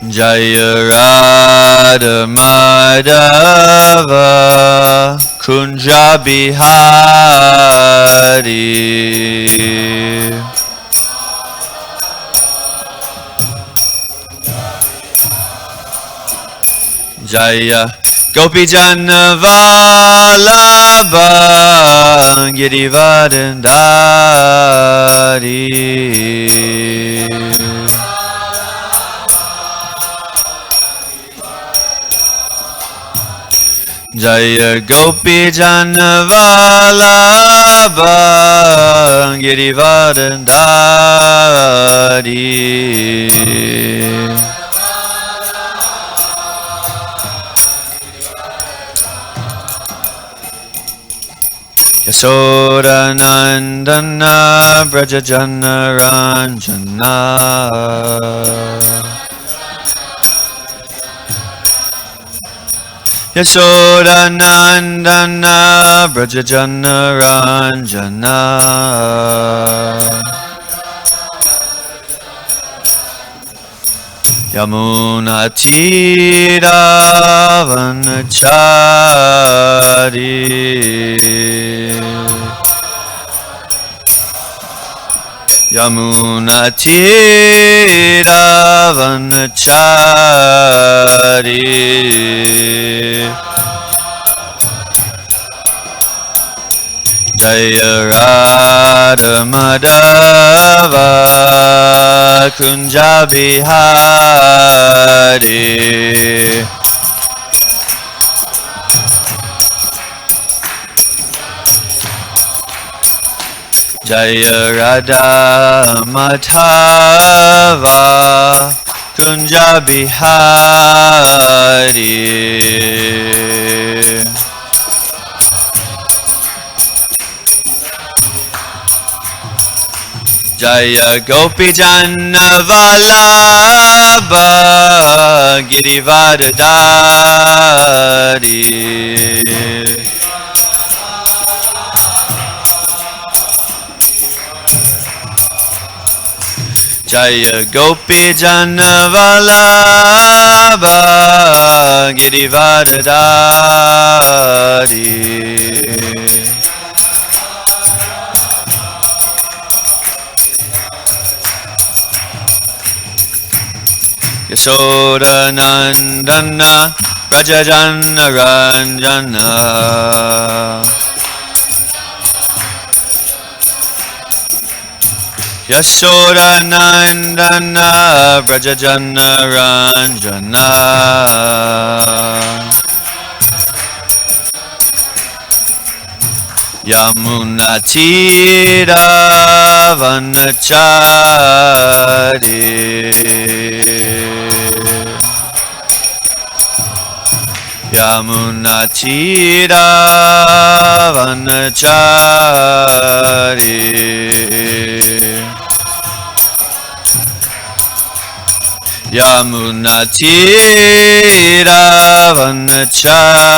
Jaya Radha Madhava Kunja Bihari Jaya Gopi Jana Vallabha Girivardhari Jaya Gopi Jana Vallabha Girivardhari Yasoda Nandana Brajajana Ranjana Yasoda Nandana Brajajana Ranjana Yamuna Tira Vanachari Yamuna Tira Vanachari Jaya Radha Madhava Kunja Bihari Jaya Radha Madhava Kunja Bihari Jaya Gopi Jana Vallabha Girivardhari Jaya Gopi Jana Vallabha Girivardhari Yasoda Nandana Brajajana Ranjana Yasoda Nandana Brajajana Ranjana Yamuna Tira Vanachari Yamuna Tira Vanachari Yamuna Tira Vanachari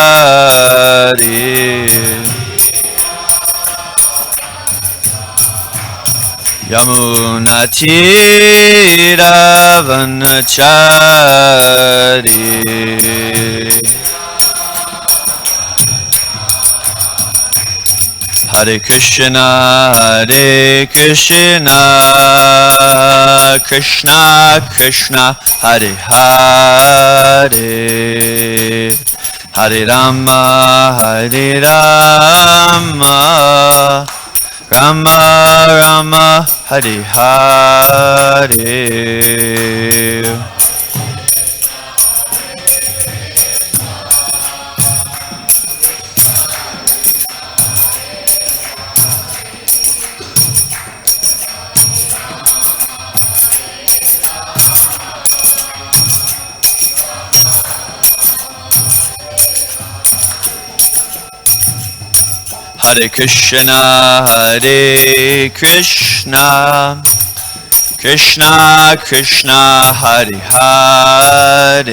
Yamuna Tira Vanachari Hare Krishna, Krishna Krishna, Hare Hare, Hare Rama, Rama Rama, Hare Hare. Hare Krishna, Krishna Krishna, Hare Hare,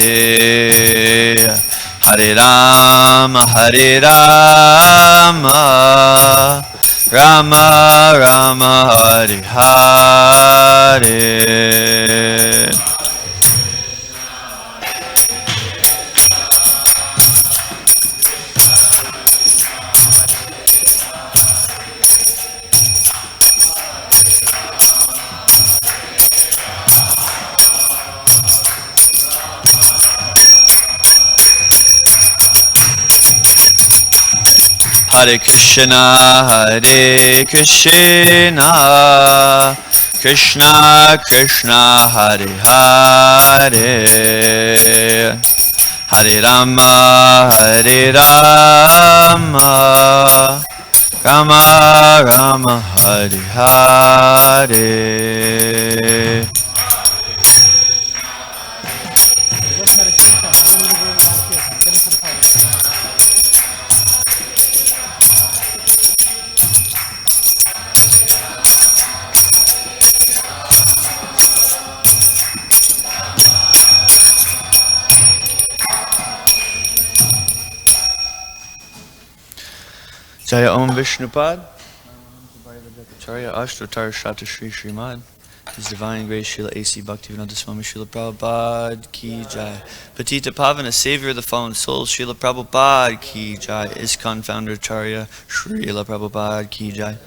Hare Rama, Rama Rama, Hare Hare. Hare Krishna, Krishna Krishna, Hare Hare, Hare Rama, Rama Rama, Hare Hare. Jaya Om Vishnupad, Charya Ashtotar Shata Shri Srimad, His Divine Grace Srila A.C. Bhaktivedanta Swami Srila Prabhupada Ki Jai, Patita Pavana, Savior of the Fallen Souls, Srila Prabhupada Ki Jai, ISKCON Founder Charya Srila Prabhupada Ki Jai.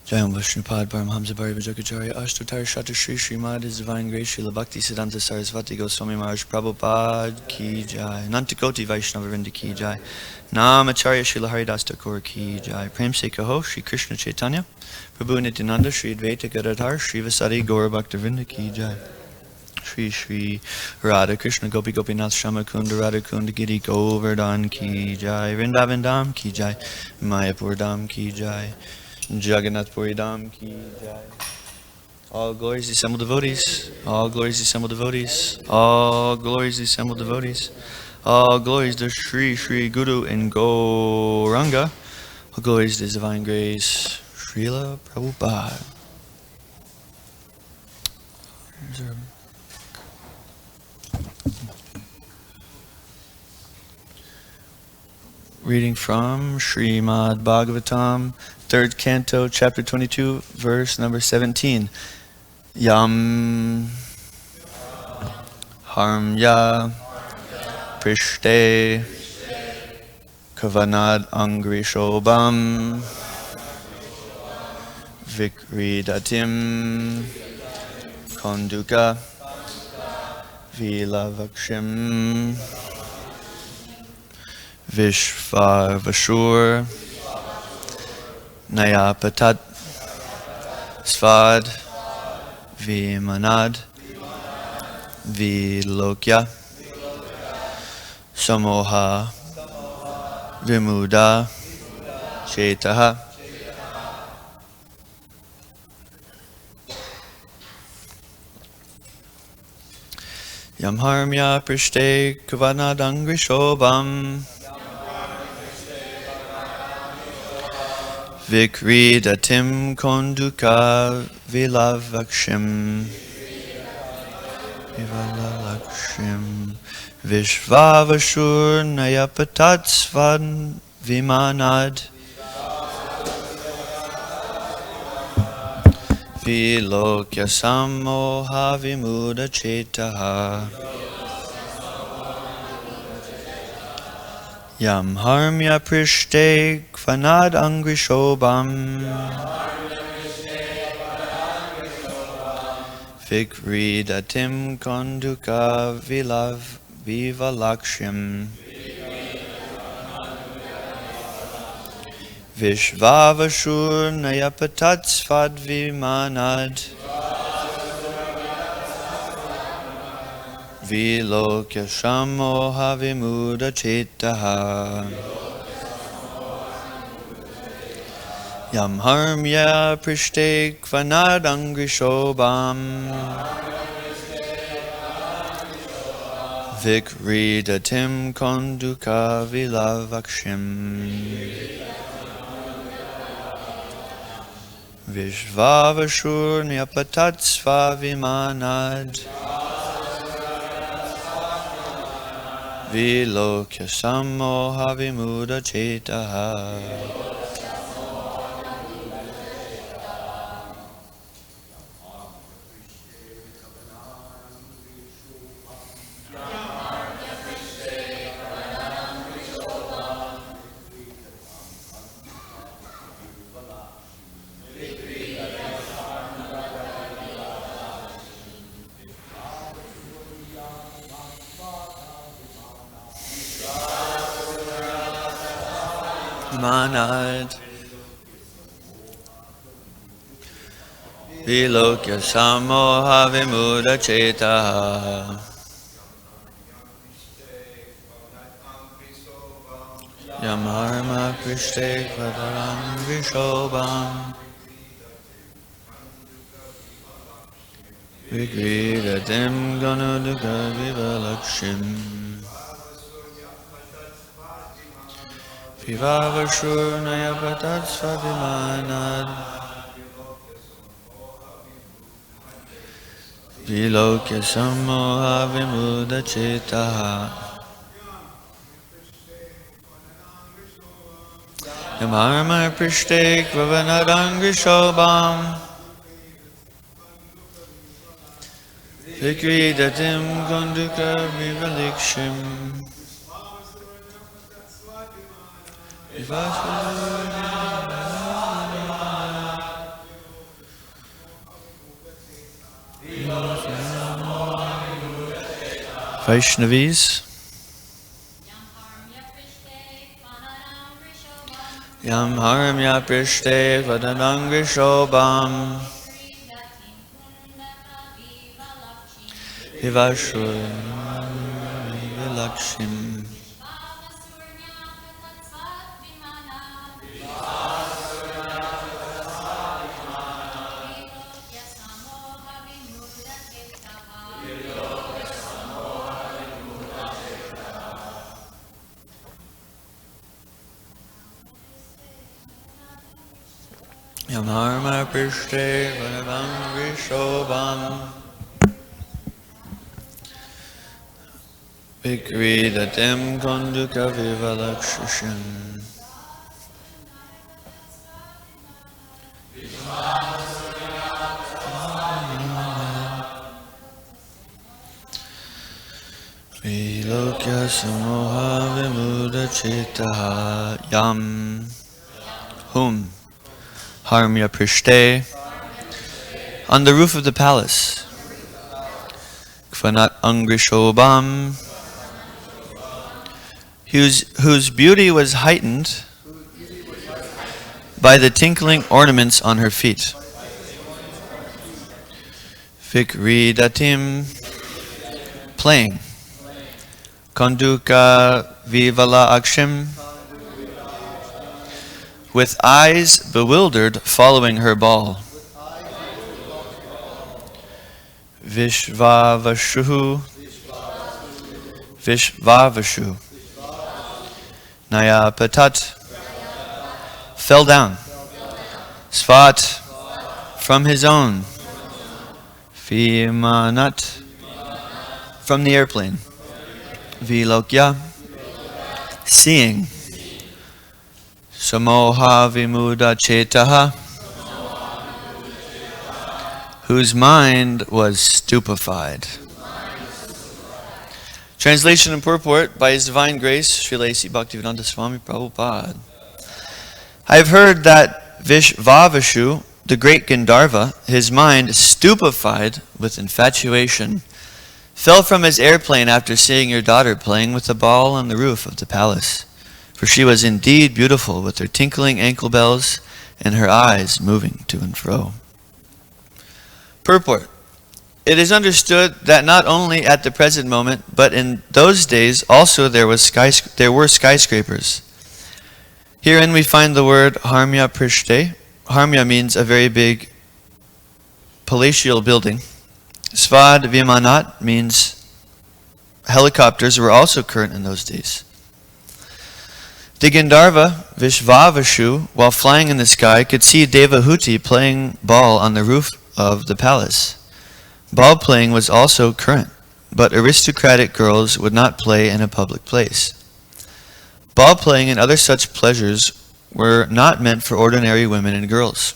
Jai Om Vishnupad Paramhamsa Parivajakacarya Ashtotar Shata Shri Srimad His Divine Grace Srila Bhakti Siddhanta Sarasvati Goswami Maharaj Prabhupada Ki Jai, Nantakoti Vaishnava Vrinda Ki Jai, Namacharya Srila Haridas Thakur Ki Jai, Prem Se Kaho Shri Krishna Chaitanya Prabhu Nityananda Shri Advaita Gadadhar Shri Vasari Gaura Bhakta Vrinda Ki Jai, Shri Shri Radha Krishna Gopi Gopinath Shama Kunda Radha Kunda Giri Govardhan Ki Jai, Vrindavan Dham Ki Jai, Mayapur Dham Ki Jai, Jagannath Puri Dham Ki Jai. All glories assembled devotees, all glories assembled devotees, all glories assembled devotees, all glories to Shri Shri Guru and Gauranga, all glories to His Divine Grace, Srila Prabhupada. Reading from Srimad Bhagavatam, 3rd Canto, Chapter 22, verse number 17. Yam Harmya Prishte Kavanad Angrishobam Vikridatim Konduka Vilavakshim Vishvarvashur Nayapatat Svad Vimanad Vilokya Samoha Vimuda Chetaha. Yamharmya Prishte Kavanadangri Vikridatim Konduka Vilavakshim Vishvavashur Nayapatat Svan Vimanad Vilokya Samoha Vimuda Chetaha. Yam Harmya Prishte Kvanad Angrishobam Vikridatim Konduka Vilav Vivalakshim Vishvavashur Nayapatat Svad Vimanad Vilokya Samoha Vimuda Chetaha. Yam Harmya Prishte Kvanad Angrishobam Vikridatim Konduka Vilavakshim Vishvavashur Nyapatat Svavimanad Vilokya Samoha Vimuda Chetaha. Manad Vilokya Samoha Vimuda Chetaha Yamarma Krishte Kvadaram Vishobam Vigridatim Ganuduka Vivalakshim Vivavashurnaya Patat Svavimanad Vilokya Samoha Vimuda Chetaha Yamarma Prishte Kvavanadangishobam Vikridatim Konduka Vivalikshim Vaishnavis Yam Haramya Prishte Vadanangishobam Vivashur Vilakshim Yamarma Prishte Vanavangishobam Vikridatim Konduka Vivalakshishim Vilokya Samoha Vimuda Chetaha Yam Hum Harmya Prishte on the roof of the palace Kvanat Angrishobam whose beauty was heightened by the tinkling ornaments on her feet. Vikridatim playing Konduka Vivala Akshim with eyes bewildered following her ball. Vishvavashu Nayapatat fell down. Svat from his own. Vimanat from the airplane. Vilokya seeing. Samoha Vimuda Chetaha whose mind was stupefied. Translation and purport by His Divine Grace, Srila A.C. Bhaktivedanta Swami Prabhupada. I have heard that Vishvavashu, the great Gandharva, his mind stupefied with infatuation, fell from his airplane after seeing your daughter playing with the ball on the roof of the palace. For she was indeed beautiful with her tinkling ankle bells and her eyes moving to and fro. Purport. It is understood that not only at the present moment, but in those days also there were skyscrapers. Herein we find the word Harmya Prishte. Harmya means a very big palatial building. Svad Vimanat means helicopters were also current in those days. The Gandharva, Vishvavashu, while flying in the sky, could see Devahuti playing ball on the roof of the palace. Ball playing was also current, but aristocratic girls would not play in a public place. Ball playing and other such pleasures were not meant for ordinary women and girls.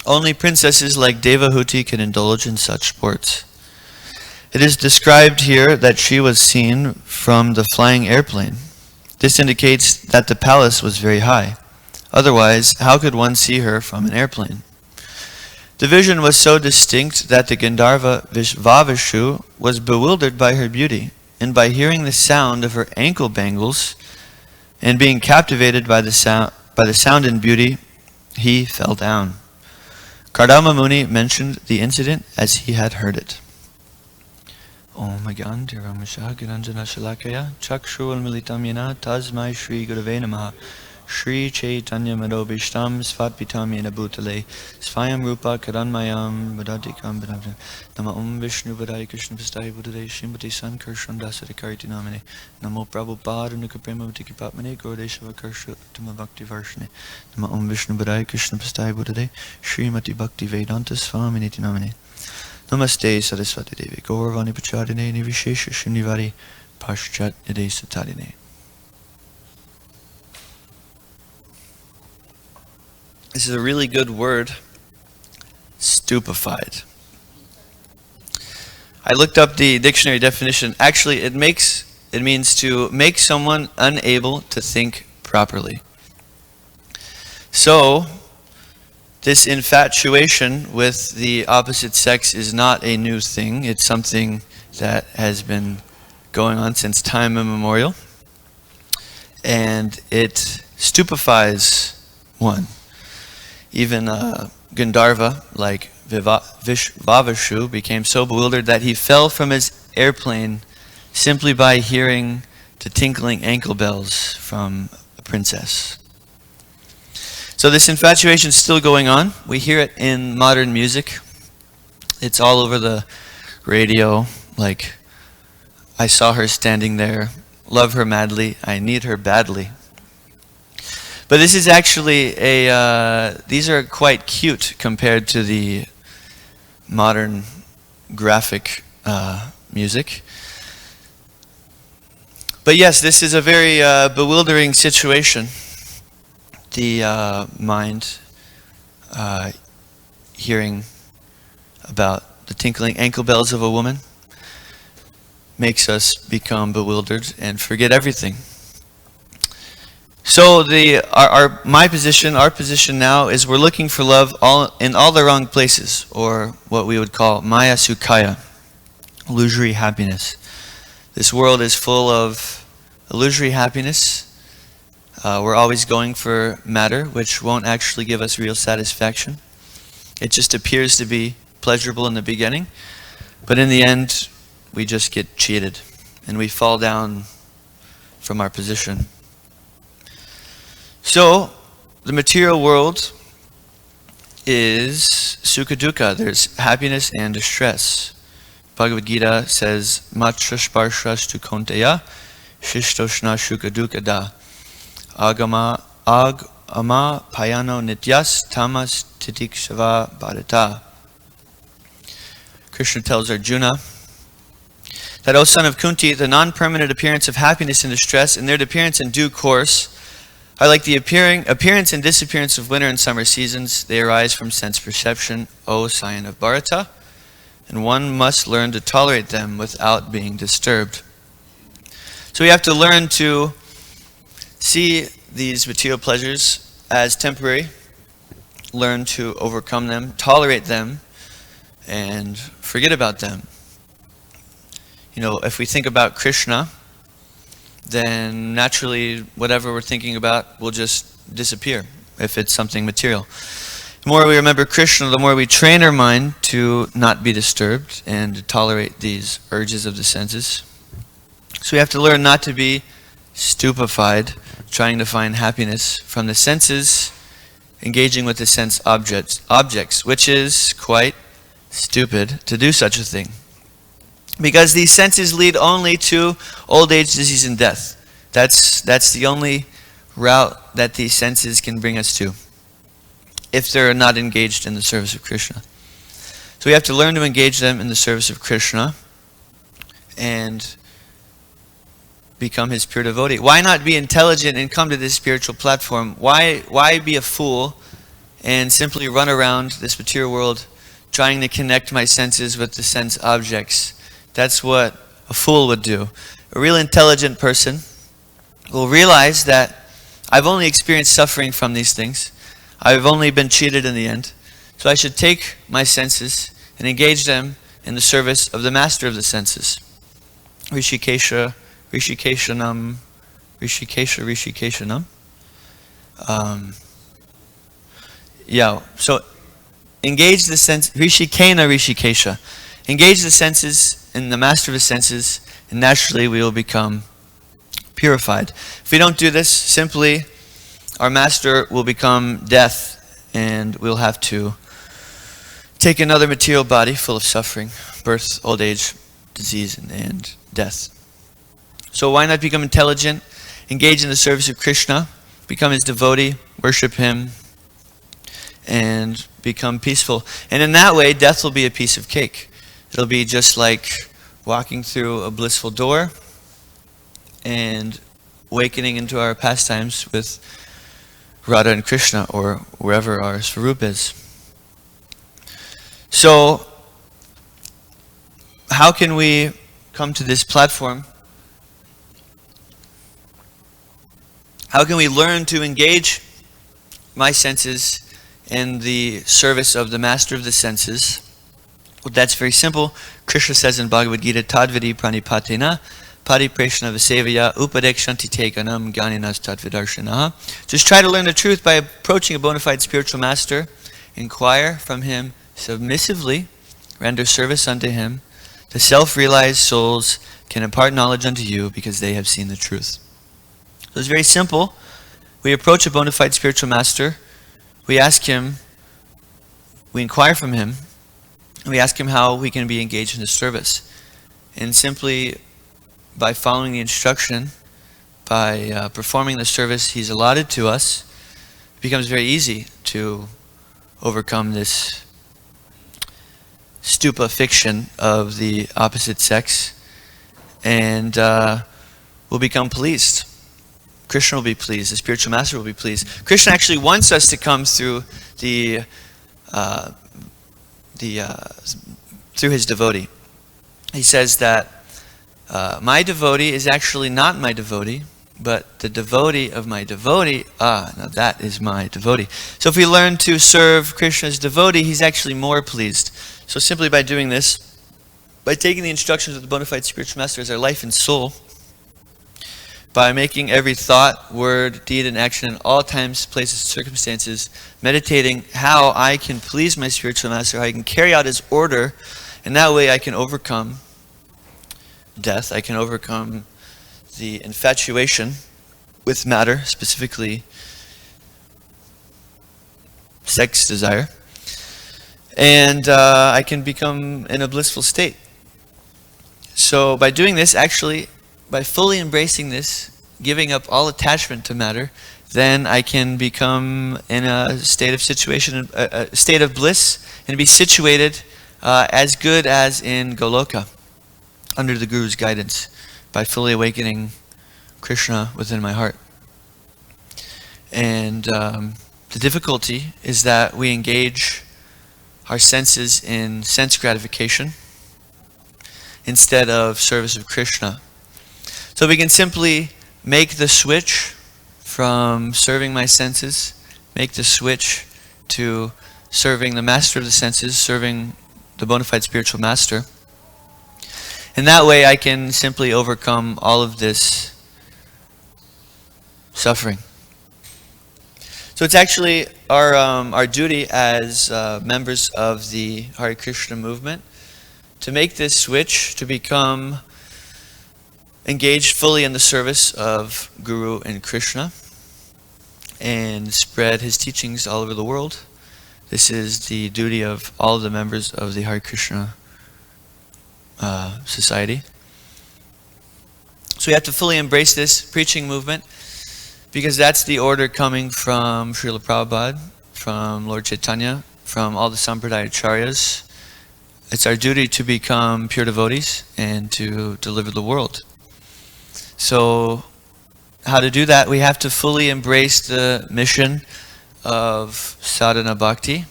Only princesses like Devahuti can indulge in such sports. It is described here that she was seen from the flying airplane. This indicates that the palace was very high. Otherwise, how could one see her from an airplane? The vision was so distinct that the Gandharva Vishvavashu was bewildered by her beauty, and by hearing the sound of her ankle bangles, and being captivated by the sound and beauty, he fell down. Kardama Muni mentioned the incident as he had heard it. Om Agyanti Ramasha Giranjana Shalakaya Chakshul Militam Yena Tasmai Shri Gurave Namaha Shri Chaitanya Madobishtam Svatpitam Yena Bhutale Svayam Rupa Karanmayam Vadadikam Vadadikam Nama Om Vishnu Vadai Krishna Pastai Buddhade Shrimati Sankarshan Dasari Kariti Namane Namo Prabhupada Nukaprema Vatiki Patmane Gaudeshava Karsha Tama Bhakti Varshane Nama Om Vishnu Vadai Krishna Pastai Buddhade Shrimati Bhakti Vedanta Svaminiti Namane Namaste Saraswati Devi Gauravani Pachadine Nivishesha Shunivari Paschat Yade Satadine. This is a really good word, stupefied. I looked up the dictionary definition. Actually, it means to make someone unable to think properly. So, this infatuation with the opposite sex is not a new thing. It's something that has been going on since time immemorial. And it stupefies one. Even Gandharva, like Vavashu, became so bewildered that he fell from his airplane simply by hearing the tinkling ankle bells from a princess. So this infatuation is still going on. We hear it in modern music. It's all over the radio, like, I saw her standing there, love her madly, I need her badly. But this is actually these are quite cute compared to the modern graphic music. But yes, this is a very bewildering situation. The mind hearing about the tinkling ankle bells of a woman makes us become bewildered and forget everything. So our position now is we're looking for love in all the wrong places, or what we would call Maya Sukhaya, illusory happiness. This world is full of illusory happiness. We're always going for matter, which won't actually give us real satisfaction. It just appears to be pleasurable in the beginning, but in the end, we just get cheated, and we fall down from our position. So, the material world is sukha dukkha. There's happiness and distress. Bhagavad Gita says, Matra sparshastu konteya, shishtoshna sukha dukkha da. Agama payano nityas tamas titikshava bharata. Krishna tells Arjuna that, O son of Kunti, the non-permanent appearance of happiness and distress and their appearance in due course are like the appearance and disappearance of winter and summer seasons. They arise from sense perception, O scion of Bharata, and one must learn to tolerate them without being disturbed. So we have to learn to see these material pleasures as temporary, learn to overcome them, tolerate them, and forget about them. You know, if we think about Krishna, then naturally whatever we're thinking about will just disappear if it's something material. The more we remember Krishna, the more we train our mind to not be disturbed and to tolerate these urges of the senses. So we have to learn not to be stupefied, trying to find happiness from the senses, engaging with the sense objects, which is quite stupid to do such a thing. Because these senses lead only to old age, disease, and death. That's the only route that these senses can bring us to, if they're not engaged in the service of Krishna. So we have to learn to engage them in the service of Krishna and become his pure devotee. Why not be intelligent and come to this spiritual platform? Why be a fool and simply run around this material world trying to connect my senses with the sense objects? That's what a fool would do. A real intelligent person will realize that I've only experienced suffering from these things. I've only been cheated in the end. So I should take my senses and engage them in the service of the master of the senses. Rishikeshanam Rishikeshanam. So engage the sense, Rishikesha. Engage the senses in the master of the senses, and naturally we will become purified. If we don't do this, simply our master will become death, and we'll have to take another material body full of suffering, birth, old age, disease, and death. So why not become intelligent, engage in the service of Krishna, become his devotee, worship him, and become peaceful. And in that way, death will be a piece of cake. It'll be just like walking through a blissful door and awakening into our pastimes with Radha and Krishna, or wherever our Svarup is. So, how can we come to this platform? How can we learn to engage my senses in the service of the master of the senses? Well, that's very simple. Krishna says in Bhagavad Gita, Tadvidi pranipatena paripreshna visevaya upadekshanti te ganam ganinas tadvidarshanaha. Just try to learn the truth by approaching a bona fide spiritual master, inquire from him submissively, render service unto him. The self-realized souls can impart knowledge unto you because they have seen the truth. So it's very simple. We approach a bona fide spiritual master, we ask him, we inquire from him, and we ask him how we can be engaged in his service. And simply by following the instruction, by performing the service he's allotted to us, it becomes very easy to overcome this stupa fiction of the opposite sex, and we'll become pleased. Krishna will be pleased. The spiritual master will be pleased. Krishna actually wants us to come through through his devotee. He says that my devotee is actually not my devotee, but the devotee of my devotee, now that is my devotee. So if we learn to serve Krishna's devotee, he's actually more pleased. So simply by doing this, by taking the instructions of the bona fide spiritual master as our life and soul, by making every thought, word, deed, and action in all times, places, and circumstances, meditating how I can please my spiritual master, how I can carry out his order, and that way I can overcome death, I can overcome the infatuation with matter, specifically sex desire, and I can become in a blissful state. So by doing this, actually, by fully embracing this, giving up all attachment to matter, then I can become in a state of situation, a state of bliss, and be situated as good as in Goloka, under the Guru's guidance, by fully awakening Krishna within my heart. And the difficulty is that we engage our senses in sense gratification instead of service of Krishna. So we can simply make the switch from serving my senses, make the switch to serving the master of the senses, serving the bona fide spiritual master. And that way I can simply overcome all of this suffering. So it's actually our duty as members of the Hare Krishna movement to make this switch, to become engaged fully in the service of Guru and Krishna, and spread his teachings all over the world. This is the duty of all of the members of the Hare Krishna society. So we have to fully embrace this preaching movement, because that's the order coming from Srila Prabhupada, from Lord Chaitanya, from all the Sampradaya Acharyas. It's our duty to become pure devotees and to deliver the world. So how to do that? We have to fully embrace the mission of sadhana bhakti,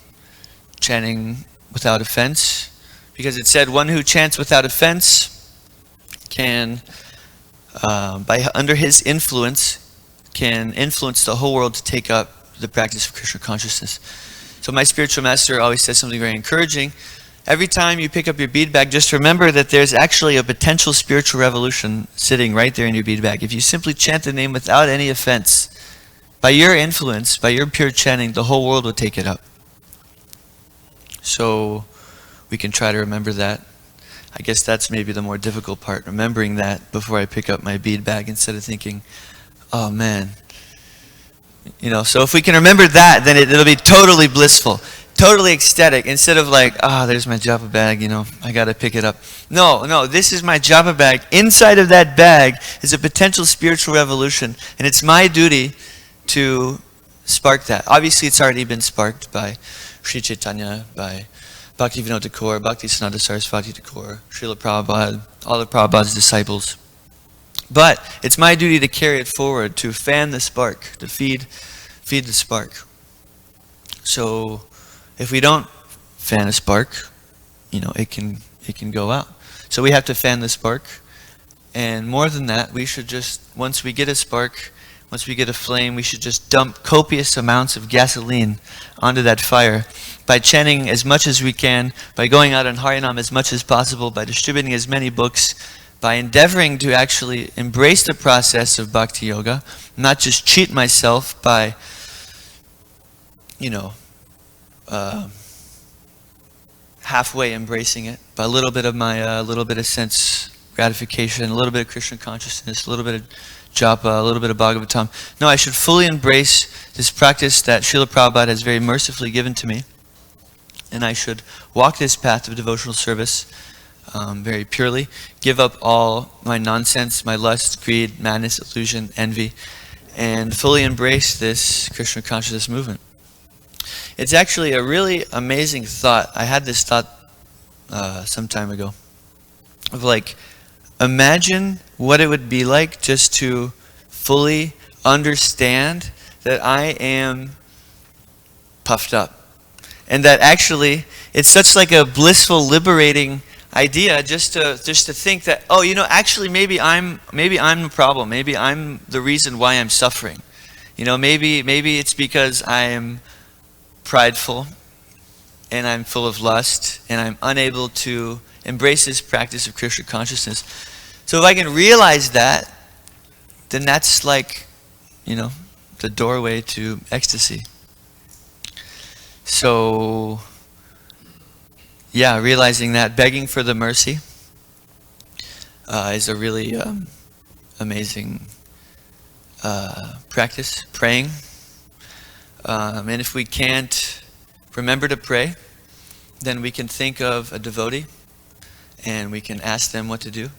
chanting without offense, because it said one who chants without offense can, under his influence, can influence the whole world to take up the practice of Krishna consciousness. So my spiritual master always says something very encouraging, every time you pick up your bead bag, just remember that there's actually a potential spiritual revolution sitting right there in your bead bag. If you simply chant the name without any offense, by your influence, by your pure chanting, the whole world will take it up. So we can try to remember that. I guess that's maybe the more difficult part, remembering that before I pick up my bead bag instead of thinking, oh man. You know, so if we can remember that, then it'll be totally blissful, totally ecstatic, instead of like, there's my japa bag, you know, I got to pick it up. No, this is my japa bag. Inside of that bag is a potential spiritual revolution, and it's my duty to spark that. Obviously, it's already been sparked by Sri Chaitanya, by Bhaktivinoda Thakur, Bhakti Siddhanta Saraswati Thakur, Srila Prabhupada, all of Prabhupada's disciples. But it's my duty to carry it forward, to fan the spark, to feed the spark. So if we don't fan a spark, you know, it can go out. So we have to fan the spark. And more than that, we should just, once we get a spark, once we get a flame, we should just dump copious amounts of gasoline onto that fire by chanting as much as we can, by going out on Harinam as much as possible, by distributing as many books, by endeavoring to actually embrace the process of Bhakti Yoga, not just cheat myself by, you know, halfway embracing it, by a little bit of my, little bit of sense gratification, a little bit of Krishna consciousness, a little bit of japa, a little bit of Bhagavatam. No, I should fully embrace this practice that Srila Prabhupada has very mercifully given to me. And I should walk this path of devotional service very purely, give up all my nonsense, my lust, greed, madness, illusion, envy, and fully embrace this Krishna consciousness movement. It's actually a really amazing thought. I had this thought some time ago of like, imagine what it would be like just to fully understand that I am puffed up. And that actually, it's such like a blissful, liberating idea just to think that, oh, you know, actually maybe I'm the problem. Maybe I'm the reason why I'm suffering. You know, maybe it's because I am prideful and I'm full of lust and I'm unable to embrace this practice of Krishna consciousness. So if I can realize that, then that's like, you know, the doorway to ecstasy. So, yeah, realizing that, begging for the mercy is a really amazing practice, praying. And if we can't remember to pray, then we can think of a devotee and we can ask them what to do.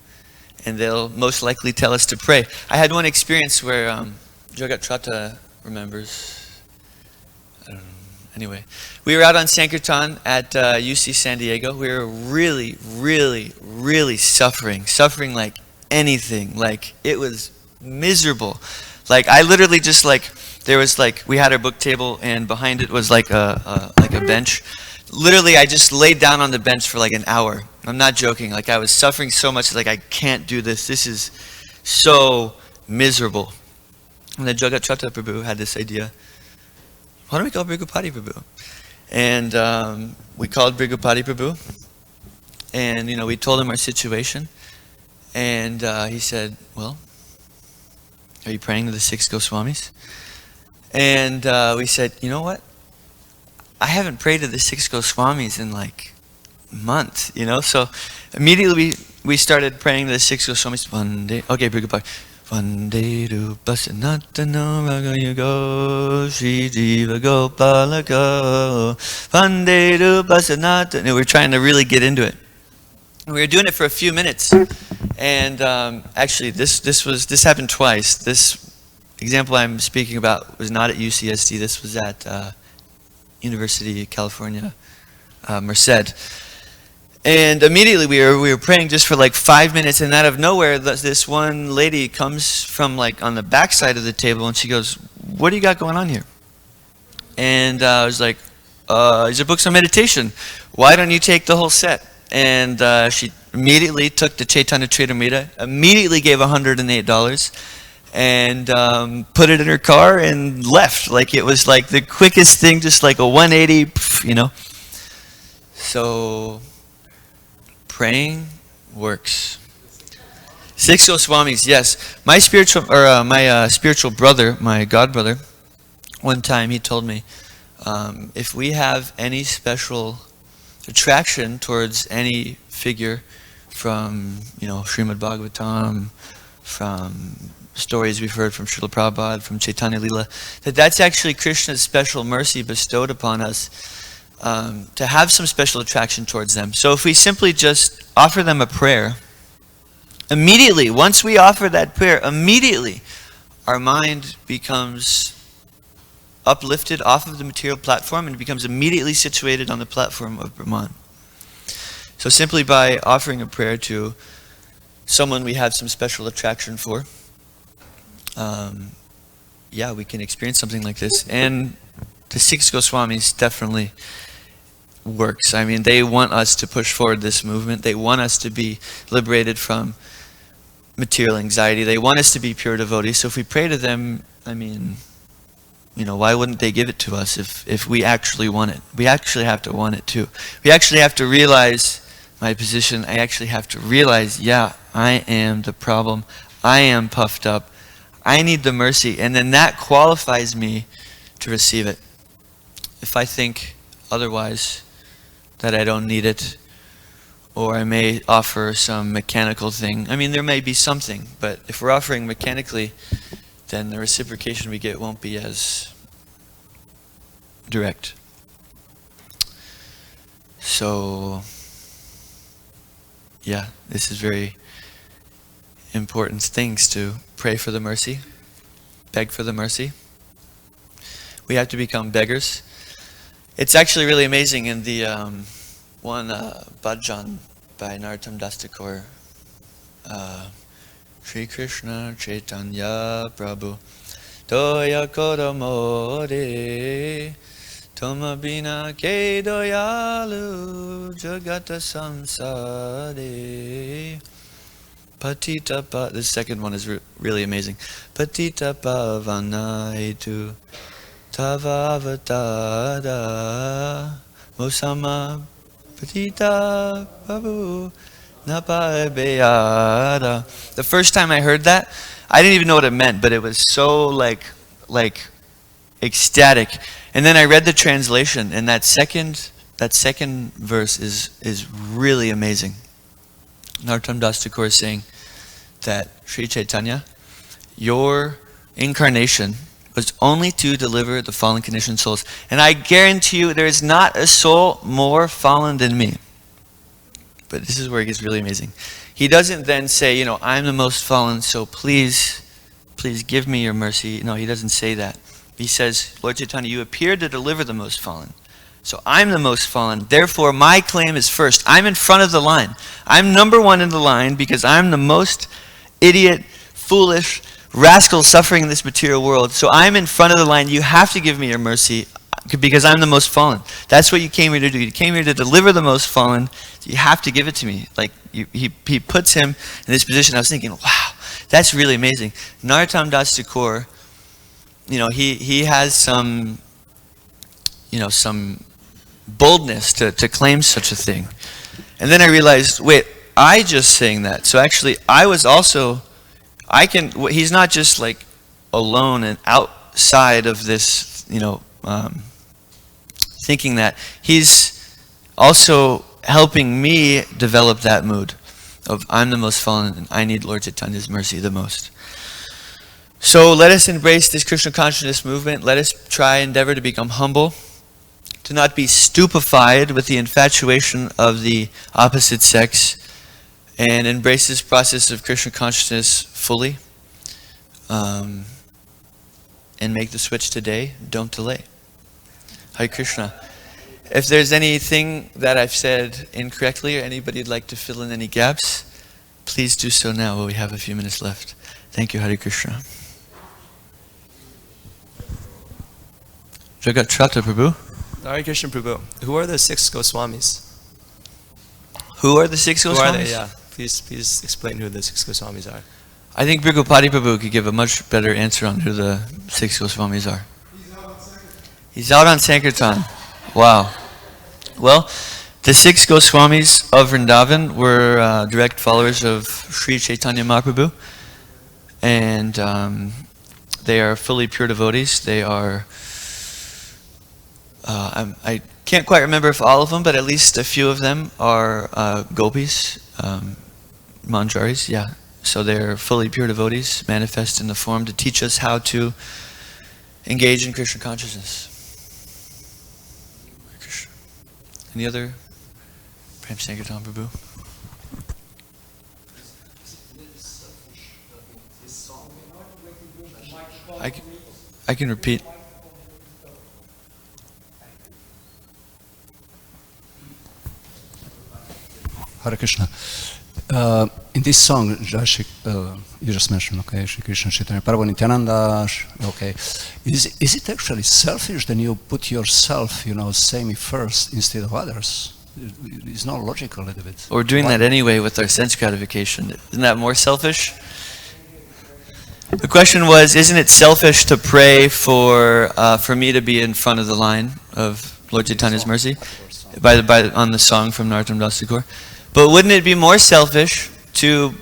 And they'll most likely tell us to pray. I had one experience where Jagat Trata remembers. I don't know. Anyway, we were out on Sankirtan at UC San Diego. We were really, really, really suffering like anything. Like, it was miserable. Like, I literally just like, there was like, we had our book table and behind it was like a bench. Literally, I just laid down on the bench for like an hour. I'm not joking. Like, I was suffering so much, like, I can't do this. This is so miserable. And then Jagat Trata Prabhu had this idea. Why don't we call Brigupati Prabhu? And we called Brigupati Prabhu. And, you know, we told him our situation. And he said, well, are you praying to the 6 Goswamis? And we said, you know what? I haven't prayed to the 6 Goswamis in like months, you know? So immediately we started praying to the 6 Goswamis. Okay, Brigupati. Vande Rupa Sanatana Ragayago Sri Jiva Gopalago Vande Rupa Sanatana. We're trying to really get into it. We were doing it for a few minutes. And actually this happened twice. This example I'm speaking about was not at UCSD. This was at University of California, Merced. And immediately we were praying just for like 5 minutes, and out of nowhere, this one lady comes from like on the back side of the table, and she goes, "What do you got going on here?" And I was like, "These are books on meditation. Why don't you take the whole set?" And she immediately took the Chaitanya Charitamrita, immediately gave $108, and put it in her car and left. Like, it was like the quickest thing, just like a 180, you know. So Praying works. Six Goswamis, yes. My spiritual brother, my god brother, one time he told me, if we have any special attraction towards any figure from, Srimad Bhagavatam, from stories we've heard from Srila Prabhupada, from Chaitanya Lila, that's actually Krishna's special mercy bestowed upon us, to have some special attraction towards them. So if we simply just offer them a prayer, immediately, once we offer that prayer, immediately our mind becomes uplifted off of the material platform and becomes immediately situated on the platform of Brahman. So simply by offering a prayer to someone we have some special attraction for, we can experience something like this. And the six Goswamis definitely works. I mean, they want us to push forward this movement. They want us to be liberated from material anxiety. They want us to be pure devotees. So if we pray to them, why wouldn't they give it to us if we actually want it? We actually have to want it too. We actually have to realize my position. I actually have to realize, I am the problem. I am puffed up. I need the mercy. And then that qualifies me to receive it. If I think otherwise, that I don't need it, or I may offer some mechanical thing. There may be something, but if we're offering mechanically, then the reciprocation we get won't be as direct. So, this is very important things to pray for the mercy, beg for the mercy. We have to become beggars. It's actually really amazing in the one bhajan by Narottam Das Thakur, Shri Krishna Chaitanya Prabhu Doya Kodamore Toma Bina Ke Doyalu Jagata Samsade Patita Pa. The second one is really amazing. Patita Pavanaitu Tava Avatada Mosama Patita Prabhu Napa Beyada. The first time I heard that, I didn't even know what it meant, but it was so like ecstatic. And then I read the translation, and that second verse is really amazing. Narottam Das Thakur is saying that Sri Chaitanya, your incarnation was only to deliver the fallen conditioned souls. And I guarantee you there is not a soul more fallen than me. But this is where it gets really amazing. He doesn't then say, I'm the most fallen, so please give me your mercy. No, he doesn't say that. He says, Lord Chaitanya, you appeared to deliver the most fallen. So I'm the most fallen. Therefore, my claim is first. I'm in front of the line. I'm number one in the line because I'm the most idiot, foolish, rascal suffering in this material world. So I'm in front of the line. You have to give me your mercy because I'm the most fallen. That's what you came here to do. You came here to deliver the most fallen. So you have to give it to me. He puts him in this position. I was thinking, wow, that's really amazing. Narottam Das Thakur, he has some boldness to claim such a thing. And then I realized, wait, I just saying that. So actually, I was also, he's not just alone and outside of this, thinking that. He's also helping me develop that mood of I'm the most fallen and I need Lord Chaitanya's mercy the most. So let us embrace this Krishna consciousness movement. Let us try endeavor to become humble, to not be stupefied with the infatuation of the opposite sex, and embrace this process of Krishna consciousness fully, and make the switch today. Don't delay. Hare Krishna. If there's anything that I've said incorrectly or anybody would like to fill in any gaps, please do so now while we have a few minutes left. Thank you, Hare Krishna. Jagat Trata, Prabhu. Hare Krishna, Prabhu. Who are the six Goswamis? Who are the six Goswamis? Who are they? Yeah. Please explain who the six Goswamis are. I think Brigopati Prabhu could give a much better answer on who the six Goswamis are. He's out on Sankirtan. Wow. Well, The 6 Goswamis of Vrindavan were direct followers of Sri Chaitanya Mahaprabhu, and they are fully pure devotees. They are, I can't quite remember if all of them, but at least a few of them are gopis, manjaris, yeah. So they're fully pure devotees, manifest in the form to teach us how to engage in Krishna consciousness. Krishna. Any other? Prem Sankirtan Prabhu. I can repeat. Hare Krishna. In this song, you just mentioned, okay, Shri Krishna Chaitanya Prabhu Nityananda, okay. Is it actually selfish then you put yourself, semi first instead of others? It's not logical a little bit. We're doing that anyway with our sense gratification. Isn't that more selfish? The question was, isn't it selfish to pray for me to be in front of the line of Lord Chaitanya's mercy on the song from Narottam Das Thakur? But wouldn't it be more selfish to,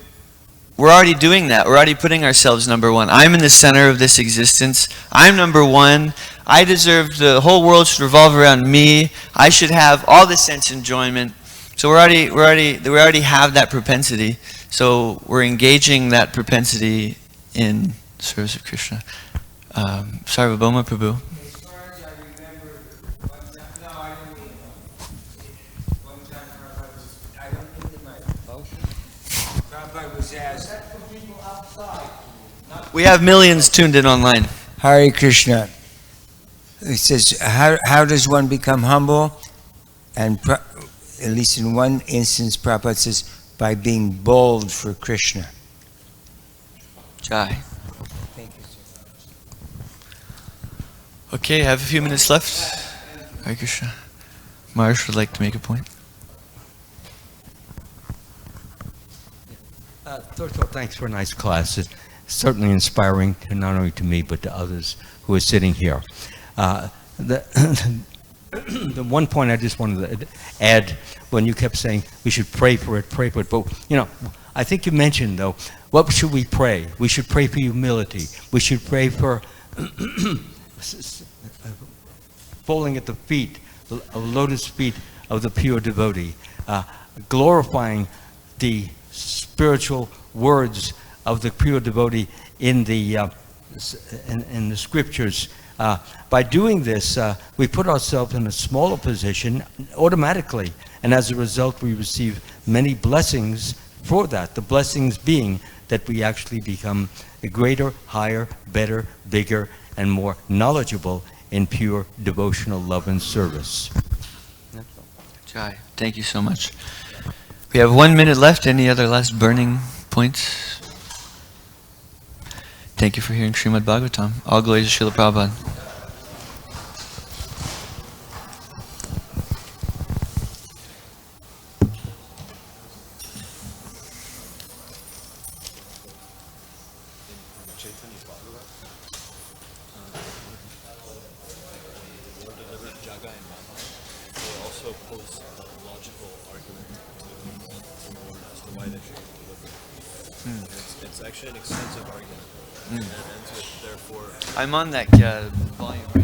we're already doing that. We're already putting ourselves number one. I'm in the center of this existence. I'm number one. I deserve, the whole world should revolve around me. I should have all the sense enjoyment. So we already have that propensity. So we're engaging that propensity in service of Krishna. Sarvabhauma Prabhu. As far as I remember, one time, no, I don't mean one time I don't need the microphone. Prabhupada was asked. That's for people outside. We have millions tuned in online. Hare Krishna. He says, how does one become humble? And at least in one instance, Prabhupada says, by being bold for Krishna. Jai. Thank you, sir. Okay, I have a few minutes left. Hare Krishna. Marsh would like to make a point. First of all, thanks for a nice class. It's certainly inspiring, not only to me, but to others who are sitting here. The one point I just wanted to add, when you kept saying we should pray for it, but I think you mentioned, though, what should we pray? We should pray for humility. We should pray for falling at the feet, lotus feet of the pure devotee, glorifying the spiritual words of the pure devotee in the scriptures. By doing this, we put ourselves in a smaller position automatically, and as a result, we receive many blessings for that. The blessings being that we actually become a greater, higher, better, bigger, and more knowledgeable in pure devotional love and service. Jai, thank you so much. We have 1 minute left. Any other last burning points? Thank you for hearing Srimad Bhagavatam. All glories to Srila Prabhupada. It's actually an extensive argument. And ends with, therefore, I'm on that volume.